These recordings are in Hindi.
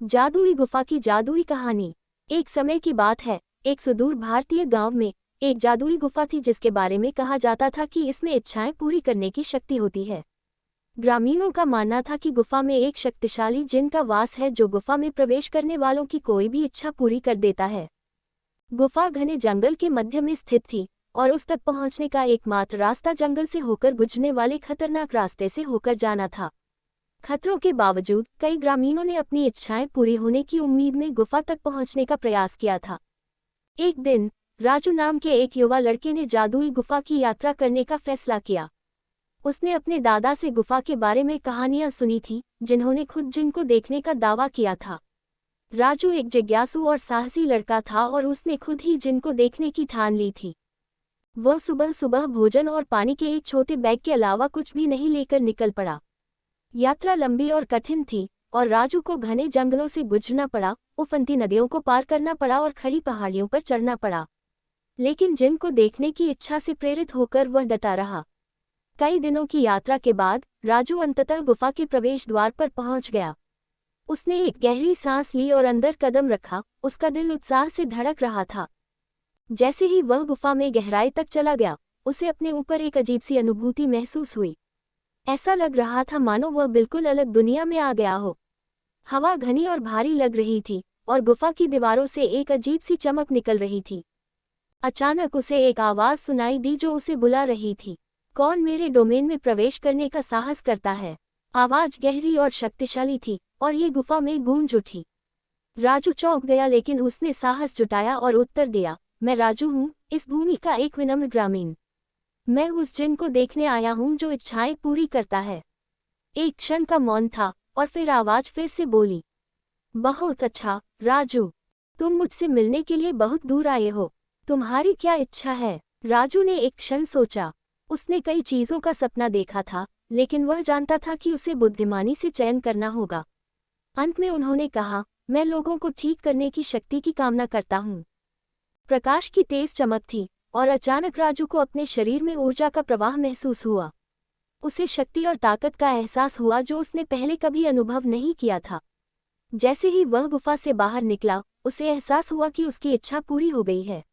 जादुई गुफा की जादुई कहानी। एक समय की बात है, एक सुदूर भारतीय गांव में एक जादुई गुफा थी जिसके बारे में कहा जाता था कि इसमें इच्छाएं पूरी करने की शक्ति होती है। ग्रामीणों का मानना था कि गुफा में एक शक्तिशाली जिन का वास है जो गुफा में प्रवेश करने वालों की कोई भी इच्छा पूरी कर देता है। गुफा घने जंगल के मध्य में स्थित थी और उस तक पहुंचने का एकमात्र रास्ता जंगल से होकर गुजरने वाले खतरनाक रास्ते से होकर जाना था। खतरों के बावजूद कई ग्रामीणों ने अपनी इच्छाएं पूरी होने की उम्मीद में गुफा तक पहुंचने का प्रयास किया था। एक दिन राजू नाम के एक युवा लड़के ने जादुई गुफा की यात्रा करने का फैसला किया। उसने अपने दादा से गुफा के बारे में कहानियां सुनी थी जिन्होंने खुद जिनको देखने का दावा किया था। राजू एक जिज्ञासु और साहसी लड़का था और उसने खुद ही जिनको देखने की ठान ली थी। वह सुबह सुबह भोजन और पानी के एक छोटे बैग के अलावा कुछ भी नहीं लेकर निकल पड़ा। यात्रा लंबी और कठिन थी और राजू को घने जंगलों से गुजरना पड़ा, उफनती नदियों को पार करना पड़ा और खड़ी पहाड़ियों पर चढ़ना पड़ा। लेकिन जिन को देखने की इच्छा से प्रेरित होकर वह डटा रहा। कई दिनों की यात्रा के बाद राजू अंततः गुफा के प्रवेश द्वार पर पहुंच गया। उसने एक गहरी सांस ली और अंदर कदम रखा। उसका दिल उत्साह से धड़क रहा था। जैसे ही वह गुफा में गहराई तक चला गया, उसे अपने ऊपर एक अजीब सी अनुभूति महसूस हुई। ऐसा लग रहा था मानो वह बिल्कुल अलग दुनिया में आ गया हो। हवा घनी और भारी लग रही थी और गुफा की दीवारों से एक अजीब सी चमक निकल रही थी। अचानक उसे एक आवाज सुनाई दी जो उसे बुला रही थी। कौन मेरे डोमेन में प्रवेश करने का साहस करता है? आवाज गहरी और शक्तिशाली थी और ये गुफा में गूंज उठी। राजू चौंक गया लेकिन उसने साहस जुटाया और उत्तर दिया, मैं राजू हूँ, इस भूमि का एक विनम्र ग्रामीण। मैं उस जिन को देखने आया हूँ जो इच्छाएं पूरी करता है। एक क्षण का मौन था और फिर आवाज फिर से बोली, बहुत अच्छा राजू, तुम मुझसे मिलने के लिए बहुत दूर आए हो। तुम्हारी क्या इच्छा है? राजू ने एक क्षण सोचा। उसने कई चीजों का सपना देखा था लेकिन वह जानता था कि उसे बुद्धिमानी से चयन करना होगा। अंत में उन्होंने कहा, मैं लोगों को ठीक करने की शक्ति की कामना करता हूँ। प्रकाश की तेज चमक थी और अचानक राजू को अपने शरीर में ऊर्जा का प्रवाह महसूस हुआ। उसे शक्ति और ताकत का एहसास हुआ जो उसने पहले कभी अनुभव नहीं किया था। जैसे ही वह गुफा से बाहर निकला, उसे एहसास हुआ कि उसकी इच्छा पूरी हो गई है।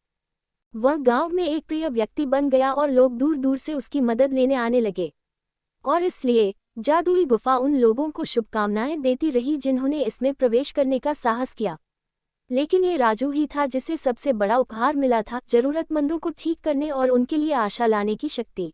वह गांव में एक प्रिय व्यक्ति बन गया और लोग दूर दूर से उसकी मदद लेने आने लगे। और इसलिए जादुई गुफा उन लोगों को शुभकामनाएं देती रही जिन्होंने इसमें प्रवेश करने का साहस किया। लेकिन ये राजू ही था जिसे सबसे बड़ा उपहार मिला था, जरूरतमंदों को ठीक करने और उनके लिए आशा लाने की शक्ति।